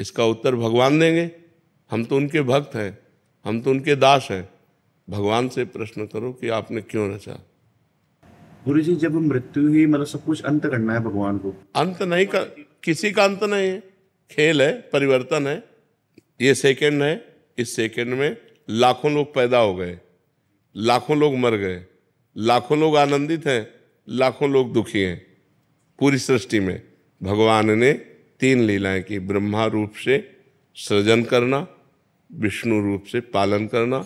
इसका उत्तर भगवान देंगे। हम तो उनके भक्त हैं, हम तो उनके दास हैं। भगवान से प्रश्न करो कि आपने क्यों रचा। गुरु जी, जब मृत्यु ही मतलब सब कुछ अंत करना है भगवान को, अंत नहीं कर, किसी का अंत नहीं है, खेल है, परिवर्तन है। ये सेकंड है, इस सेकंड में लाखों लोग पैदा हो गए, लाखों लोग मर गए, लाखों लोग आनंदित हैं, लाखों लोग दुखी हैं। पूरी सृष्टि में भगवान ने 3 लीलाएं की, ब्रह्मा रूप से सृजन करना, विष्णु रूप से पालन करना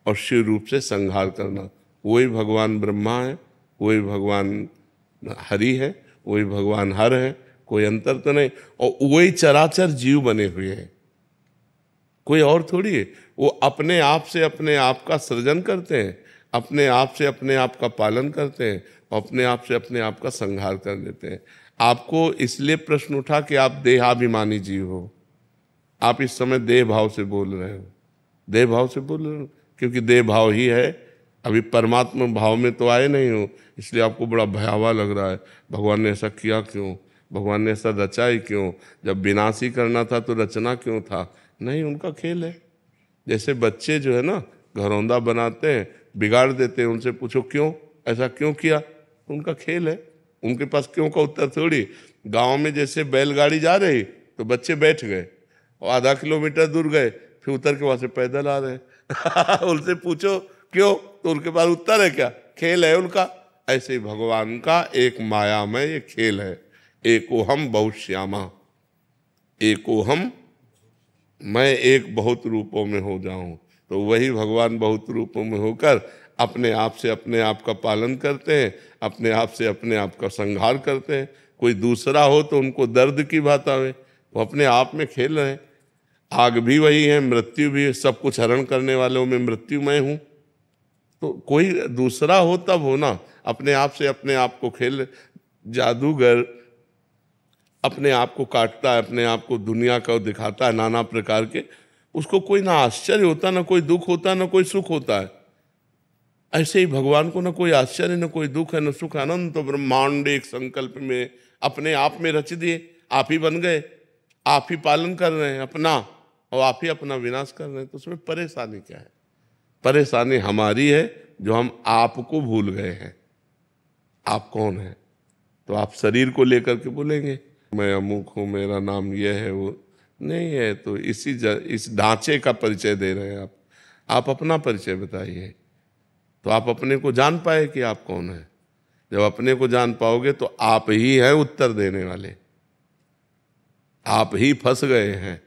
और शिव रूप से संहार करना। वही भगवान ब्रह्मा है, वही भगवान हरि है, वही भगवान हर है, कोई अंतर तो नहीं। और वही चराचर जीव बने हुए हैं, कोई और थोड़ी है। वो अपने आप से अपने आप का सृजन करते हैं, अपने आप से अपने आप का पालन करते हैं और अपने आप से अपने आप का संहार कर देते हैं। आपको इसलिए प्रश्न उठा कि आप देहाभिमानी जीव हो। आप इस समय देह भाव से बोल रहे हो, देह भाव से बोल रहे हो, क्योंकि देह भाव ही है। अभी परमात्मा भाव में तो आए नहीं हो, इसलिए आपको बड़ा भयावह लग रहा है। भगवान ने ऐसा किया क्यों, भगवान ने ऐसा रचा ही क्यों, जब विनाश ही करना था तो रचना क्यों था। नहीं, उनका खेल है। जैसे बच्चे जो है ना घरौंदा बनाते हैं, बिगाड़ देते हैं, उनसे पूछो क्यों, ऐसा क्यों किया, उनका खेल है। उनके पास क्यों का उत्तर थोड़ी। गांव में जैसे बैलगाड़ी जा रही तो बच्चे बैठ गए और आधा किलोमीटर दूर गए, फिर उतर के वहां से पैदल आ रहे उनसे पूछो क्यों, तो उनके पास उत्तर है क्या, खेल है उनका। ऐसे ही भगवान का एक माया में ये खेल है। एको हम बहुत श्यामा, एको हम, मैं एक बहुत रूपों में हो जाऊं। तो वही भगवान बहुत रूपों में होकर अपने आप से अपने आप का पालन करते हैं, अपने आप से अपने आप का संहार करते हैं। कोई दूसरा हो तो उनको दर्द की बात आवे, वो अपने आप में खेल रहे हैं। आग भी वही है, मृत्यु भी है, सब कुछ हरण करने वालों में मृत्यु मैं हूं। तो कोई दूसरा हो तब हो ना, अपने आप से अपने आप को खेल। जादूगर अपने आप को काटता है, अपने आप को दुनिया का दिखाता है नाना प्रकार के, उसको कोई ना आश्चर्य होता, ना कोई दुख होता, ना कोई सुख होता है। ऐसे ही भगवान को ना कोई आश्चर्य, ना कोई दुख है, ना सुख। अनंत ब्रह्मांड एक संकल्प में अपने आप में रच दिए, आप ही बन गए, आप ही पालन कर रहे हैं अपना, और आप ही अपना विनाश कर रहे हैं। तो उसमें परेशानी क्या है। परेशानी हमारी है जो हम आपको भूल गए हैं। आप कौन है, तो आप शरीर को लेकर के बोलेंगे मैं अमुक हूँ, मेरा नाम यह है, वो नहीं है। तो इस ढांचे का परिचय दे रहे हैं आप अपना परिचय बताइए, तो आप अपने को जान पाए कि आप कौन है। जब अपने को जान पाओगे तो आप ही हैं उत्तर देने वाले, आप ही फंस गए हैं।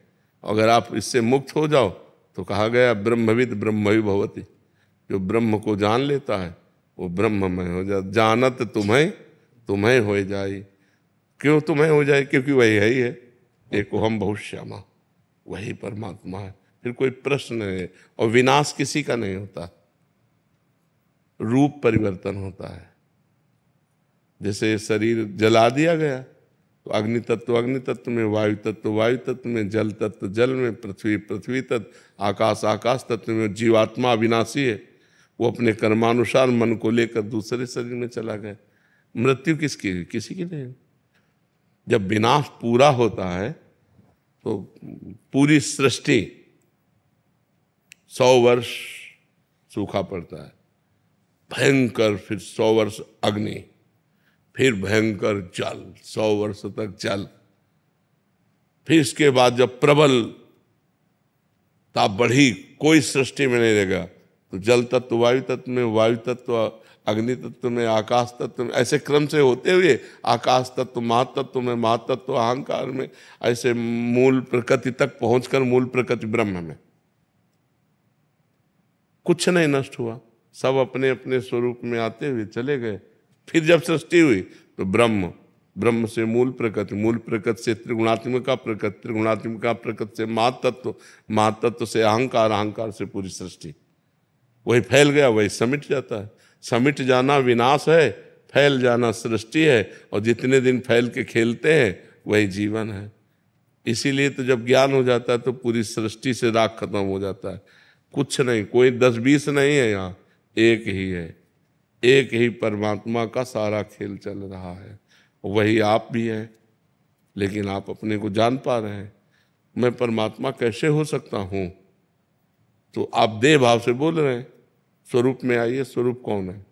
अगर आप इससे मुक्त हो जाओ तो कहा गया ब्रह्मविद ब्रह्मवि भवति, जो ब्रह्म को जान लेता है वो ब्रह्ममय हो जाता। जानत तुम्हें तुम्हें हो जाए। क्यों तुम्हें हो जाए, क्योंकि वही है ही है, एको हम बहुत श्यामा, वही परमात्मा है। फिर कोई प्रश्न नहीं। और विनाश किसी का नहीं होता, रूप परिवर्तन होता है। जैसे शरीर जला दिया गया तो अग्नि तत्व में, वायु तत्व वायु तत्व में, जल तत्व जल में, पृथ्वी तत्व, आकाश आकाश तत्व में। जीवात्मा अविनाशी है, वो अपने कर्मानुसार मन को लेकर दूसरे शरीर में चला गया। मृत्यु किसकी, किसी की नहीं। जब विनाश पूरा होता है तो पूरी सृष्टि 100 वर्ष सूखा पड़ता है, भयंकर, फिर 100 वर्ष अग्नि, फिर भयंकर जल, 100 वर्ष तक जल। फिर इसके बाद जब प्रबल ताप बढ़ी, कोई सृष्टि में नहीं रहेगा, तो जल तत्व वायु तत्व में, वायु तत्व अग्नि तत्व में, आकाश तत्व में, ऐसे क्रम से होते हुए आकाश तत्व महातत्व में, महातत्व अहंकार में, ऐसे मूल प्रकृति तक पहुंचकर मूल प्रकृति ब्रह्म में कुछ नहीं नष्ट हुआ, सब अपने अपने स्वरूप में आते हुए चले गए। फिर जब सृष्टि हुई तो ब्रह्म, ब्रह्म से मूल प्रकृति, मूल प्रकृति से त्रिगुणात्मिका प्रकृति, त्रिगुणात्मिका प्रकृति से महातत्व, महातत्व से अहंकार, अहंकार से पूरी सृष्टि। वही फैल गया, वही समिट जाता है। समिट जाना विनाश है, फैल जाना सृष्टि है, और जितने दिन फैल के खेलते हैं वही जीवन है। इसीलिए तो जब ज्ञान हो जाता है तो पूरी सृष्टि से राग खत्म हो जाता है। कुछ नहीं, कोई 10-20 नहीं है, यहाँ एक ही है, एक ही परमात्मा का सारा खेल चल रहा है। वही आप भी हैं, लेकिन आप अपने को जान पा रहे हैं। मैं परमात्मा कैसे हो सकता हूँ? तो आप देह भाव से बोल रहे हैं, स्वरूप में आइए, स्वरूप कौन है?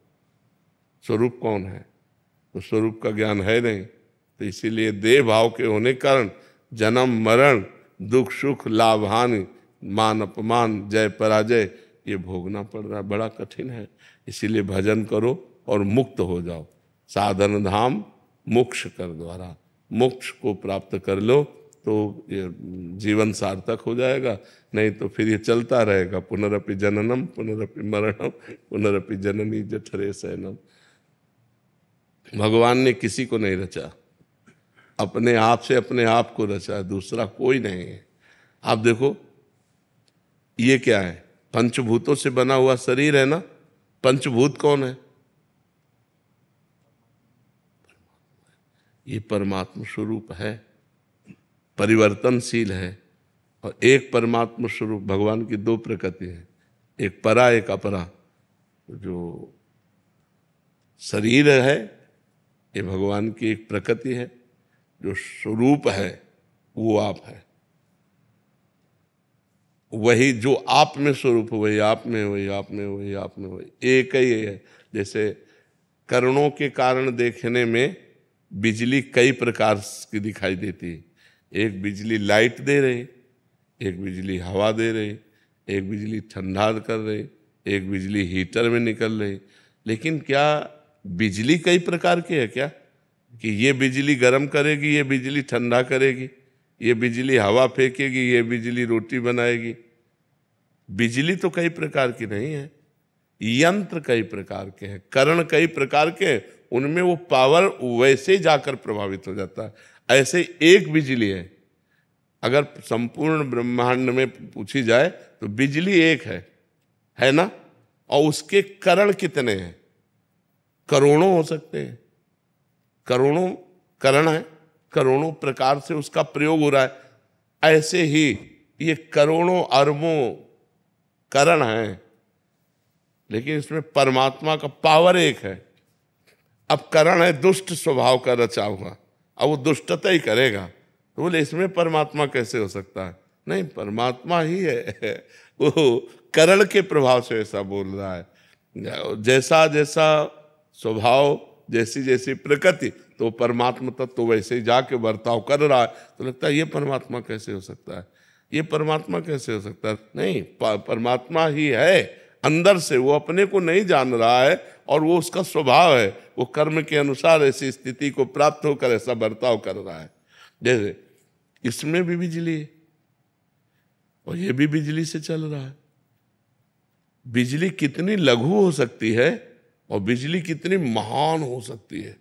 स्वरूप कौन है? तो स्वरूप का ज्ञान है नहीं, तो इसीलिए देह भाव के होने के कारण जन्म मरण, दुख सुख, लाभ हानि, मान अपमान, जय पराजय ये भोगना पड़ रहा है, बड़ा कठिन है। इसीलिए भजन करो और मुक्त हो जाओ। साधन धाम मोक्ष कर द्वारा, मोक्ष को प्राप्त कर लो तो ये जीवन सार्थक हो जाएगा। नहीं तो फिर ये चलता रहेगा, पुनरपि जननम पुनरपि मरणम पुनरपि जननी जठरे शयनम। भगवान ने किसी को नहीं रचा, अपने आप से अपने आप को रचा, दूसरा कोई नहीं है। आप देखो ये क्या है? पंचभूतों से बना हुआ शरीर है ना। पंचभूत कौन है? ये परमात्मा स्वरूप है, परिवर्तनशील है। और एक परमात्मा स्वरूप, भगवान की दो प्रकृति है, एक परा एक अपरा। जो शरीर है ये भगवान की एक प्रकृति है, जो स्वरूप है वो आप है। वही जो आप में स्वरूप, वही आप में, वही आप में, वही आप में, वही एक ही है। जैसे करणों के कारण देखने में बिजली कई प्रकार की दिखाई देती है। एक बिजली लाइट दे रही, एक बिजली हवा दे रही, एक बिजली ठंडा कर रही, एक बिजली हीटर में निकल रही। लेकिन क्या बिजली कई प्रकार की है क्या? कि ये बिजली गर्म करेगी, ये बिजली ठंडा करेगी, ये बिजली हवा फेंकेगी, ये बिजली रोटी बनाएगी। बिजली तो कई प्रकार की नहीं है, यंत्र कई प्रकार के हैं, करण कई प्रकार के हैं, उनमें वो पावर वैसे जाकर प्रभावित हो जाता है। ऐसे एक बिजली है। अगर संपूर्ण ब्रह्मांड में पूछी जाए तो बिजली एक है ना? और उसके करण कितने हैं? करोड़ों हो सकते हैं, करोड़ों करण है, करोड़ों प्रकार से उसका प्रयोग हो रहा है। ऐसे ही ये करोड़ों अरबों करण हैं, लेकिन इसमें परमात्मा का पावर एक है। अब करण है दुष्ट स्वभाव का रचा हुआ, अब वो दुष्टता ही करेगा, तो बोले इसमें परमात्मा कैसे हो सकता है? नहीं, परमात्मा ही है। वो करण के प्रभाव से ऐसा बोल रहा है। जैसा जैसा स्वभाव, जैसी जैसी प्रकृति, तो परमात्मा तत्व तो वैसे ही जाके बर्ताव कर रहा है। तो लगता है ये परमात्मा कैसे हो सकता है? ये परमात्मा कैसे हो सकता है? नहीं, परमात्मा ही है अंदर से। वो अपने को नहीं जान रहा है और वो उसका स्वभाव है, वो कर्म के अनुसार ऐसी स्थिति को प्राप्त होकर ऐसा बर्ताव कर रहा है। जैसे इसमें भी बिजली है और ये भी बिजली से चल रहा है। बिजली कितनी लघु हो सकती है और बिजली कितनी महान हो सकती है।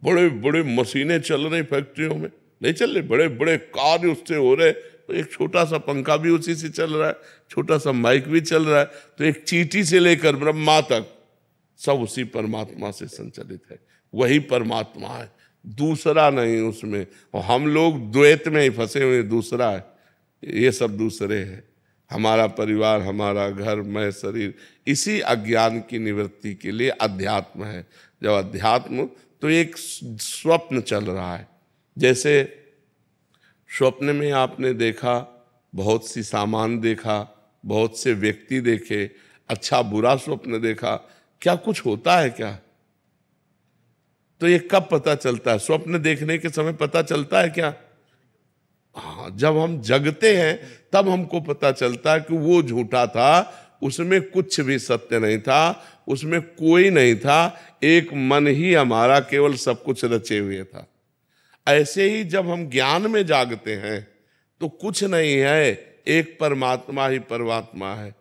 बड़े बड़े मशीनें चल रही फैक्ट्रियों में, नहीं चल रहे, बड़े बड़े कार्य उससे हो रहे। तो एक छोटा सा पंखा भी उसी से चल रहा है, छोटा सा माइक भी चल रहा है। तो एक चींटी से लेकर ब्रह्मा तक सब उसी परमात्मा से संचालित है। वही परमात्मा है, दूसरा नहीं उसमें। और हम लोग द्वैत में ही फंसे हुए, दूसरा है, ये सब दूसरे हैं। हमारा परिवार, हमारा घर, मैं, शरीर, इसी अज्ञान की निवृत्ति के लिए अध्यात्म है। जब अध्यात्म, तो एक स्वप्न चल रहा है। जैसे स्वप्न में आपने देखा, बहुत सी सामान देखा, बहुत से व्यक्ति देखे, अच्छा बुरा स्वप्न देखा, क्या कुछ होता है क्या? तो ये कब पता चलता है? स्वप्न देखने के समय पता चलता है क्या? हाँ, जब हम जगते हैं तब हमको पता चलता है कि वो झूठा था, उसमें कुछ भी सत्य नहीं था, उसमें कोई नहीं था, एक मन ही हमारा केवल सब कुछ रचे हुए था। ऐसे ही जब हम ज्ञान में जागते हैं तो कुछ नहीं है, एक परमात्मा ही परमात्मा है।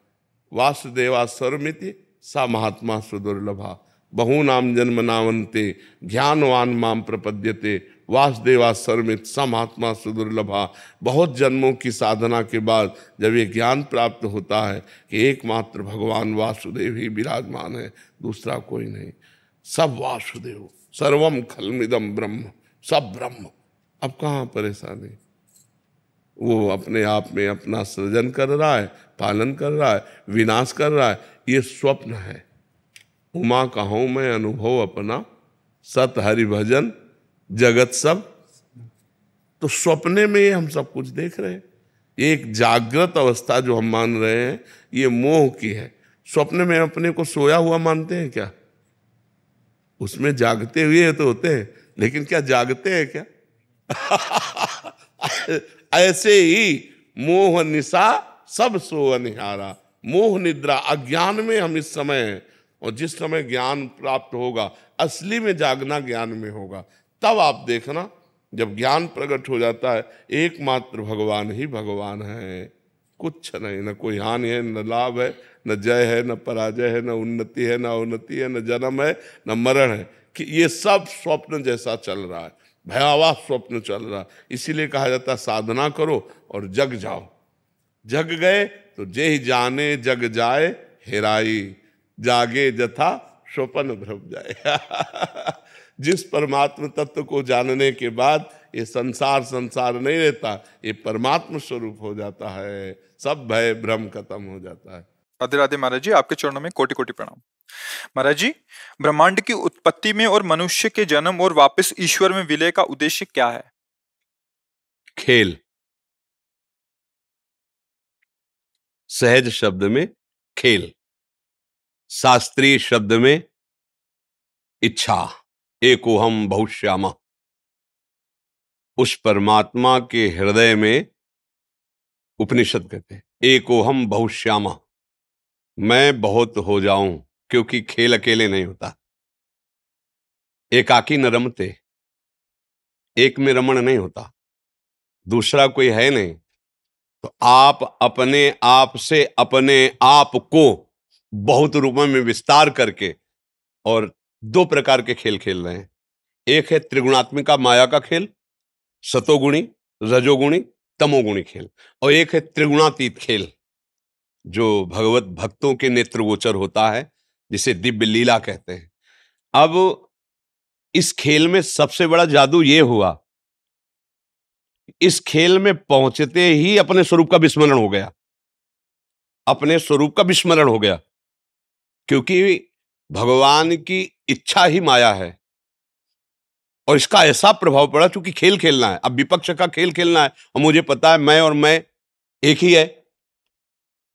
वासुदेवा सर्वमिति सा महात्मा सुदुर्लभा, बहूनाम जन्म नावन्ते ज्ञानवान माम प्रपद्यते, वासुदेवा सर्वमित सा महात्मा सुदुर्लभा। बहुत जन्मों की साधना के बाद जब ये ज्ञान प्राप्त होता है कि एकमात्र भगवान वासुदेव ही विराजमान है, दूसरा कोई नहीं, सब वासुदेव, सर्वम खलमिदम ब्रह्म, सब ब्रह्म। अब कहाँ परेशानी? वो अपने आप में अपना सृजन कर रहा है, पालन कर रहा है, विनाश कर रहा है। ये स्वप्न है। उमा कहूँ मैं अनुभव अपना, सत हरि भजन जगत सब। तो स्वप्ने में हम सब कुछ देख रहे हैं। एक जागृत अवस्था जो हम मान रहे हैं ये मोह की है। स्वप्न में अपने को सोया हुआ मानते हैं क्या? उसमें जागते हुए तो होते हैं, लेकिन क्या जागते हैं क्या? ऐसे ही मोह निशा सब सो अनिहारा, मोह निद्रा अज्ञान में हम इस समय हैं, और जिस समय ज्ञान प्राप्त होगा, असली में जागना ज्ञान में होगा, तब आप देखना जब ज्ञान प्रकट हो जाता है, एकमात्र भगवान ही भगवान है, कुछ नहीं, न कोई हानि है, न लाभ है, न जय है, न पराजय है, न उन्नति है, न अवनति है, न जन्म है, न मरण है, कि ये सब स्वप्न जैसा चल रहा है, भयावह स्वप्न चल रहा है। इसीलिए कहा जाता है साधना करो और जग जाओ। जग गए तो जे ही जाने जग जाए हेराई, जागे जथा स्वप्न भ्रम जाए। जिस परमात्म तत्व को जानने के बाद ये संसार संसार नहीं रहता, ये परमात्म स्वरूप हो जाता है, सब भय भ्रम खत्म हो जाता है। राधे राधे महाराज जी, आपके चरणों में कोटि कोटि प्रणाम। महाराज जी, ब्रह्मांड की उत्पत्ति में और मनुष्य के जन्म और वापस ईश्वर में विलय का उद्देश्य क्या है? खेल। सहज शब्द में खेल, शास्त्रीय शब्द में इच्छा। एकोहम बहुश्यामा, उस परमात्मा के हृदय में उपनिषद कहते हैं एकोहम बहुश्यामा, मैं बहुत हो जाऊं, क्योंकि खेल अकेले नहीं होता। एकाकी न रमते, एक में रमण नहीं होता, दूसरा कोई है नहीं, तो आप अपने आप से अपने आप को बहुत रूपों में विस्तार करके और दो प्रकार के खेल खेल रहे हैं। एक है त्रिगुणात्मिका माया का खेल, सतोगुणी, रजोगुणी, तमोगुणी खेल, और एक है त्रिगुणातीत खेल जो भगवत भक्तों के नेत्र गोचर होता है, जिसे दिव्य लीला कहते हैं। अब इस खेल में सबसे बड़ा जादू ये हुआ, इस खेल में पहुंचते ही अपने स्वरूप का विस्मरण हो गया, अपने स्वरूप का विस्मरण हो गया, क्योंकि भगवान की इच्छा ही माया है। और इसका ऐसा प्रभाव पड़ा, क्योंकि खेल खेलना है, अब विपक्ष का खेल खेलना है, और मुझे पता है मैं और मैं एक ही है,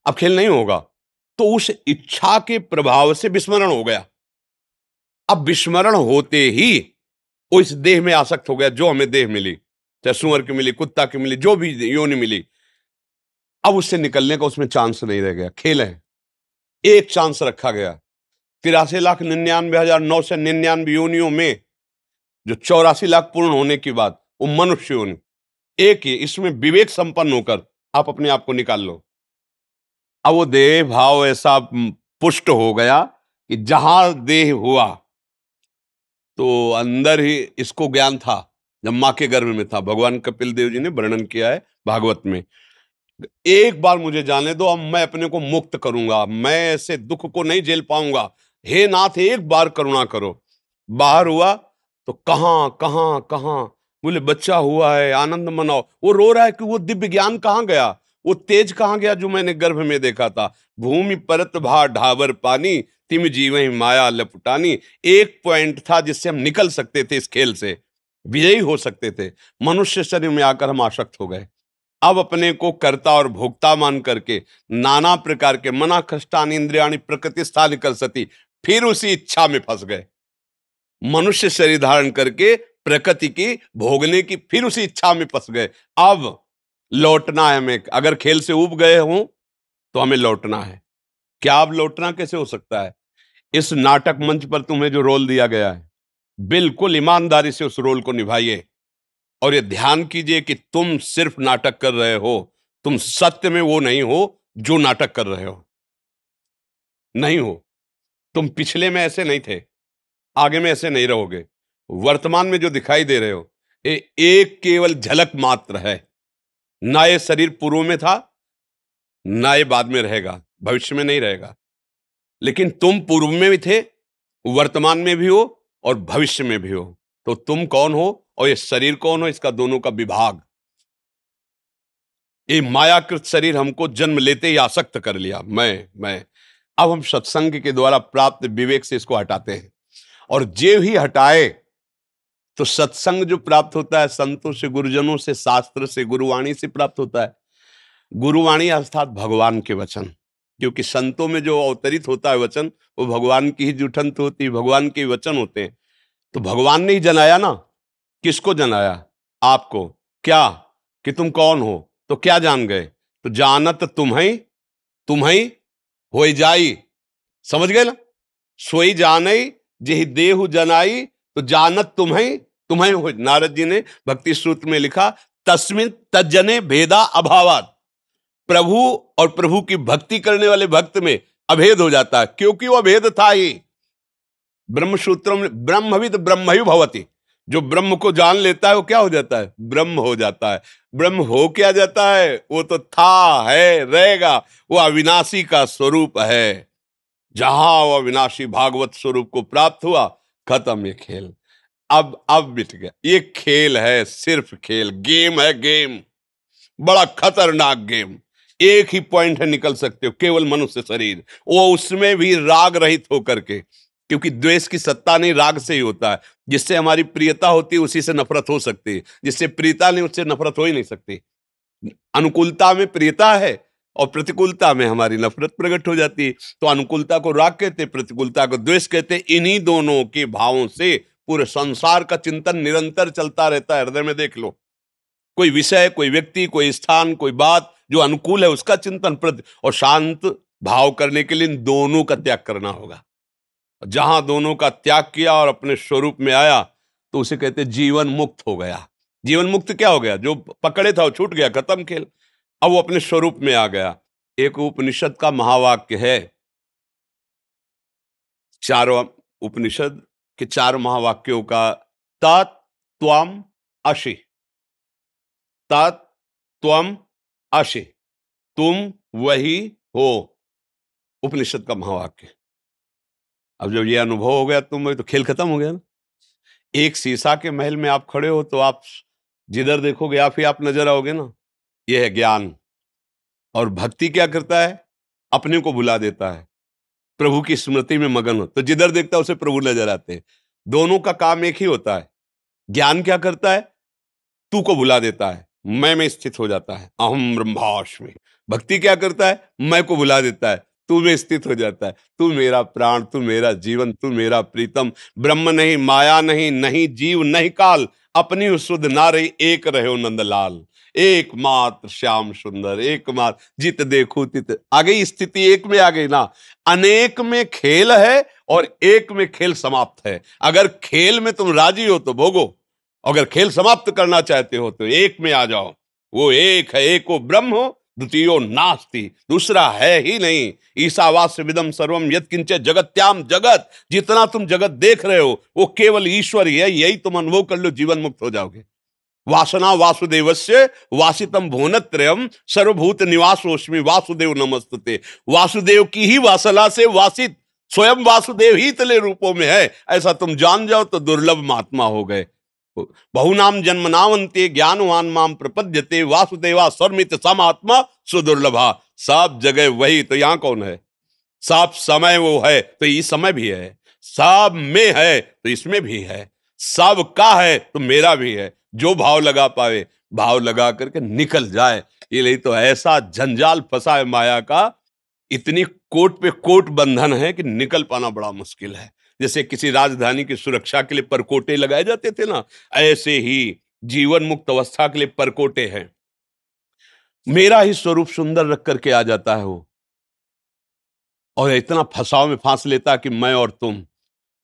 अब खेल नहीं होगा, तो उस इच्छा के प्रभाव से विस्मरण हो गया। अब विस्मरण होते ही वो इस देह में आसक्त हो गया, जो हमें देह मिली, चाहे सुअर की मिली, कुत्ता की मिली, जो भी योनि मिली, अब उससे निकलने का उसमें चांस नहीं रह गया। खेल है, एक चांस रखा गया। 83,99,999 योनियों में जो 84 लाख पूर्ण होने के बाद वो मनुष्य योनि एक ही, इसमें विवेक संपन्न होकर आप अपने आप को निकाल लो। अब वो देह भाव ऐसा पुष्ट हो गया कि जहां देह हुआ तो अंदर ही इसको ज्ञान था, जब मां के गर्भ में था। भगवान कपिल देव जी ने वर्णन किया है भागवत में, एक बार मुझे जाने दो, अब मैं अपने को मुक्त करूंगा, मैं ऐसे दुख को नहीं झेल पाऊंगा, हे नाथ एक बार करुणा करो। बाहर हुआ तो कहां कहां कहां, बोले बच्चा हुआ है, आनंद मनाओ। वो रो रहा है कि वो दिव्य ज्ञान कहां गया, वो तेज कहां गया जो मैंने गर्भ में देखा था। भूमि परत भा ढावर पानी, तिम जीवहि माया लपटानी। एक पॉइंट था जिससे हम निकल सकते थे, इस खेल से विजयी हो सकते थे। मनुष्य शरीर में आकर हम आसक्त हो गए। अब अपने को कर्ता और भोक्ता मान करके नाना प्रकार के मना कष्टानि इंद्रियाणि प्रकृति स्थान कर सती, फिर उसी इच्छा में फंस गए। मनुष्य शरीर धारण करके प्रकृति की भोगने की फिर उसी इच्छा में फंस गए। अब लौटना है हमें, अगर खेल से उब गए हों तो हमें लौटना है। क्या अब लौटना कैसे हो सकता है? इस नाटक मंच पर तुम्हें जो रोल दिया गया है, बिल्कुल ईमानदारी से उस रोल को निभाइए, और ये ध्यान कीजिए कि तुम सिर्फ नाटक कर रहे हो, तुम सत्य में वो नहीं हो जो नाटक कर रहे हो, नहीं हो। तुम पिछले में ऐसे नहीं थे, आगे में ऐसे नहीं रहोगे। वर्तमान में जो दिखाई दे रहे हो ये एक केवल झलक मात्र है। ना ये शरीर पूर्व में था, ना ये बाद में रहेगा, भविष्य में नहीं रहेगा, लेकिन तुम पूर्व में भी थे, वर्तमान में भी हो और भविष्य में भी हो। तो तुम कौन हो और ये शरीर कौन हो, इसका दोनों का विभाग। ये मायाकृत शरीर हमको जन्म लेते ही आसक्त कर लिया, मैं। अब हम सत्संग के द्वारा प्राप्त विवेक से इसको हटाते हैं, और जे ही हटाए तो सत्संग जो प्राप्त होता है संतों से, गुरुजनों से, शास्त्र से, गुरुवाणी से प्राप्त होता है। गुरुवाणी अर्थात भगवान के वचन, क्योंकि संतों में जो अवतरित होता है वचन वो भगवान की ही जुठंत होती है, भगवान के वचन होते हैं। तो भगवान ने ही जनाया ना। किसको जनाया? आपको। क्या? कि तुम कौन हो। तो क्या जान गए? तो जानत तुम्हें होई जाई। समझ गए ना? सोई जानई जेहि देहु जनाई, तो जानत तुम्हें हो। नारद जी ने भक्ति सूत्र में लिखा, तस्मिन तज्जने भेदा अभावात। प्रभु और प्रभु की भक्ति करने वाले भक्त में अभेद हो जाता है, क्योंकि वो अभेद था ही। ब्रह्म सूत्रों में ब्रह्मविद ब्रह्मयु भवति, जो ब्रह्म को जान लेता है वो क्या हो जाता है? ब्रह्म हो जाता है। ब्रह्म हो क्या जाता है? वो तो था, है, रहेगा। वो अविनाशी का स्वरूप है। जहां वो अविनाशी भागवत स्वरूप को प्राप्त हुआ, खत्म ये खेल। अब मिट गया। ये खेल है, सिर्फ खेल, गेम है, गेम। बड़ा खतरनाक गेम। एक ही पॉइंट है, निकल सकते हो, केवल मनुष्य शरीर, वो उसमें भी राग रहित होकर के, क्योंकि द्वेष की सत्ता नहीं, राग से ही होता है। जिससे हमारी प्रियता होती है उसी से नफरत हो सकती है, जिससे प्रियता नहीं उससे नफरत हो ही नहीं सकती। अनुकूलता में प्रियता है और प्रतिकूलता में हमारी नफरत प्रकट हो जाती है। तो अनुकूलता को राग कहते, प्रतिकूलता को द्वेष कहते। इन्हीं दोनों के भावों से पूरे संसार का चिंतन निरंतर चलता रहता है। हृदय में देख लो, कोई विषय, कोई व्यक्ति, कोई स्थान, कोई बात जो अनुकूल है उसका चिंतन और शांत भाव करने के लिए इन दोनों का त्याग करना होगा। जहां दोनों का त्याग किया और अपने स्वरूप में आया तो उसे कहते जीवन मुक्त हो गया। जीवन मुक्त क्या हो गया? जो पकड़े था वो छूट गया, खत्म खेल। अब वो अपने स्वरूप में आ गया। एक उपनिषद का महावाक्य है, चारों उपनिषद के 4 महावाक्यों का, तत्त्वम् असि, तत्त्वम् असि, तुम वही हो। उपनिषद का महावाक्य। अब जब ये अनुभव हो गया तुम वही, तो खेल खत्म हो गया ना। एक शीशा के महल में आप खड़े हो तो आप जिधर देखोगे आप ही आप नजर आओगे ना। ये है ज्ञान। और भक्ति क्या करता है? अपने को भुला देता है, प्रभु की स्मृति में मगन हो तो जिधर देखता है उसे प्रभु नजर आते हैं। दोनों का काम एक ही होता है। ज्ञान क्या करता है? तू को भुला देता है, मैं में स्थित हो जाता है, अहम ब्रह्मास्मि। भक्ति क्या करता है? मैं को भुला देता है, तू में स्थित हो जाता है। तू मेरा प्राण, तू मेरा जीवन, तू मेरा प्रीतम। ब्रह्म नहीं, माया नहीं, नहीं जीव नहीं काल, अपनी शुद्ध नारी एक रहो नंदलाल। एकमात्र श्याम सुंदर, एकमात्र जित देखो तित। आ गई स्थिति, एक में आ गई ना। अनेक में खेल है और एक में खेल समाप्त है। अगर खेल में तुम राजी हो तो भोगो, अगर खेल समाप्त करना चाहते हो तो एक में आ जाओ। वो एक है, एको ब्रह्म हो, द्वितीयो नास्ति, दूसरा है ही नहीं। ईशावास्य विदम सर्वम यत्किंच जगत्याम जगत। जितना तुम जगत देख रहे हो वो केवल ईश्वर ही है। यही तुम अनुभव कर लो, जीवन मुक्त हो जाओगे। वासना वासुदेवस्य वासितम भुवनत्रयम् सर्वभूत निवासोस्मि वासुदेव नमस्तुते। वासुदेव की ही वासना से वासित स्वयं वासुदेव ही तले रूपों में है, ऐसा तुम जान जाओ तो दुर्लभ महात्मा हो गए। बहुनाम जन्मनावंते ज्ञानवान माम प्रपद्यते वासुदेवा सर्वमित समात्मा सुदुर्लभा। सब जगह वही, तो यहां कौन है? सब समय वो है तो ये समय भी है, सब में है तो इसमें भी है, सब का है तो मेरा भी है। जो भाव लगा पावे, भाव लगा करके निकल जाए। ये नहीं तो ऐसा जंजाल फंसा है माया का, इतनी कोट पे कोट बंधन है कि निकल पाना बड़ा मुश्किल है। जैसे किसी राजधानी की सुरक्षा के लिए परकोटे लगाए जाते थे ना, ऐसे ही जीवन मुक्त अवस्था के लिए परकोटे हैं। मेरा ही स्वरूप सुंदर रख करके आ जाता है वो, और इतना फंसाव में फांस लेता कि मैं और तुम,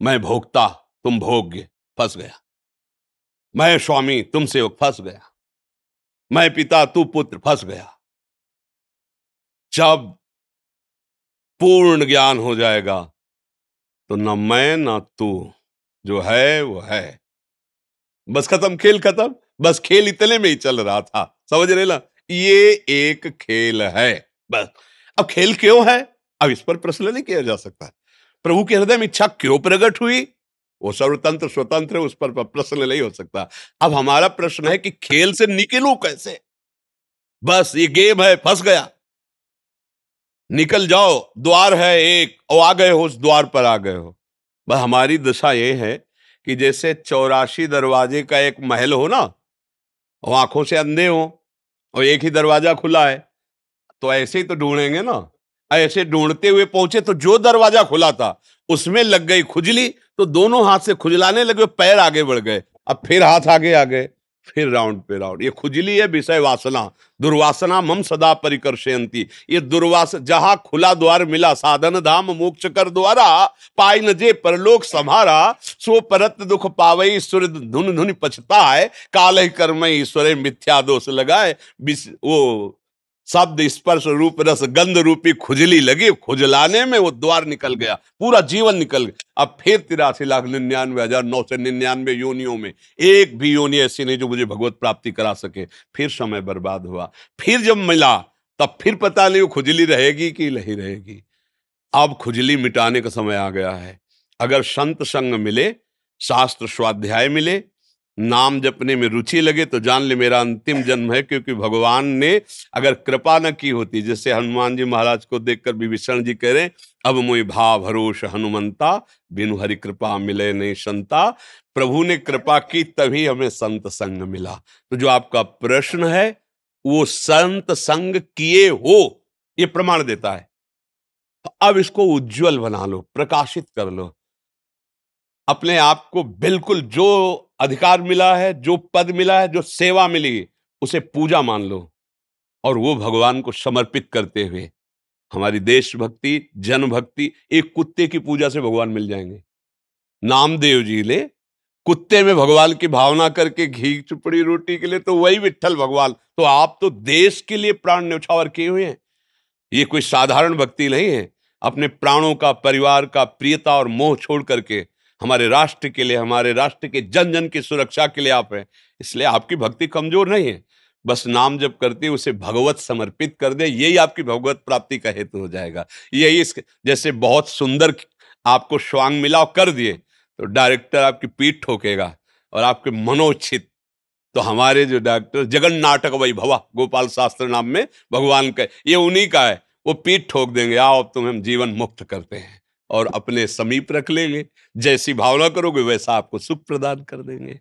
मैं भोक्ता तुम भोग्य, फंस गया। मैं स्वामी तुम सेवक, फंस गया। मैं पिता तू पुत्र, फंस गया। जब पूर्ण ज्ञान हो जाएगा तो न मैं न तू, जो है वो है। बस खत्म, खेल खत्म। बस खेल इतने में ही चल रहा था, समझ रहे ना? ये एक खेल है बस। अब खेल क्यों है, अब इस पर प्रश्न नहीं किया जा सकता। प्रभु के हृदय में इच्छा क्यों प्रकट हुई, वो सर्वतंत्र स्वतंत्र है, उस पर प्रश्न नहीं हो सकता। अब हमारा प्रश्न है कि खेल से निकलूं कैसे। बस ये गेम है, फंस गया, निकल जाओ। द्वार है एक और आ गए हो, उस द्वार पर आ गए हो। बस हमारी दशा ये है कि जैसे 84 दरवाजे का एक महल हो ना, वो आंखों से अंधे हो और एक ही दरवाजा खुला है, तो ऐसे ही तो ढूंढेंगे ना। ऐसे ढूंढते हुए पहुंचे तो जो दरवाजा खुला था उसमें लग गई खुजली, तो दोनों हाथ से खुजलाने लगे, पैर आगे बढ़ गए, अब फिर हाथ आगे आ गए, फिर राउंड पे राउंड। ये खुजली है विषय वासना, दुर्वासना मम सदा परिकर्षयंती। ये जहां खुला द्वार मिला, साधन धाम मोक्ष कर द्वारा, पाई न जे परलोक संहारा, सो परत दुख पावई ईश्वर धुन धुन पछताए, काल ही कर्म ईश्वर मिथ्या दोष लगाए। वो शब्द स्पर्श रूप रस गंध रूपी खुजली लगी, खुजलाने में वो द्वार निकल गया, पूरा जीवन निकल गया। अब फिर 83,99,999 योनियों में एक भी योनि ऐसी नहीं जो मुझे भगवत प्राप्ति करा सके। फिर समय बर्बाद हुआ। फिर जब मिला तब फिर पता नहीं वो खुजली रहेगी कि नहीं रहेगी। अब खुजली मिटाने का समय आ गया है। अगर संत संग मिले, शास्त्र स्वाध्याय मिले, नाम जपने में रुचि लगे तो जान ले मेरा अंतिम जन्म है। क्योंकि भगवान ने अगर कृपा न की होती, जैसे हनुमान जी महाराज को देखकर विभीषण जी कह रहे, अब मोहि भाव भरोस हनुमंता, बिनु हरि कृपा मिले नहीं संता। प्रभु ने कृपा की तभी हमें संत संग मिला। तो जो आपका प्रश्न है वो संत संग किए हो, ये प्रमाण देता है। तो अब इसको उज्जवल बना लो, प्रकाशित कर लो अपने आप को। बिल्कुल जो अधिकार मिला है, जो पद मिला है, जो सेवा मिली, उसे पूजा मान लो और वो भगवान को समर्पित करते हुए हमारी देशभक्ति, जन भक्ति, एक कुत्ते की पूजा से भगवान मिल जाएंगे। नामदेव जी ने कुत्ते में भगवान की भावना करके घी चुपड़ी रोटी के लिए, तो वही विट्ठल भगवान। तो आप तो देश के लिए प्राण न्यौछावर किए हुए हैं। ये कोई साधारण भक्ति नहीं है। अपने प्राणों का, परिवार का, प्रियता और मोह छोड़ करके हमारे राष्ट्र के लिए, हमारे राष्ट्र के जन जन की सुरक्षा के लिए आप हैं। इसलिए आपकी भक्ति कमजोर नहीं है। बस नाम जब करते उसे भगवत समर्पित कर दे, यही आपकी भगवत प्राप्ति का हेतु हो जाएगा। यही जैसे बहुत सुंदर आपको स्वांग मिला और कर दिए तो डायरेक्टर आपकी पीठ ठोकेगा और आपके मनोचित। तो हमारे जो डॉक्टर जगन नाटक वैभवा गोपाल शास्त्र नाम में भगवान का, ये उन्हीं का है। वो पीठ ठोक देंगे, आओ अब तुम्हें हम जीवन मुक्त करते हैं, और अपने समीप रख लेंगे। जैसी भावना करोगे वैसा आपको सुख प्रदान कर देंगे।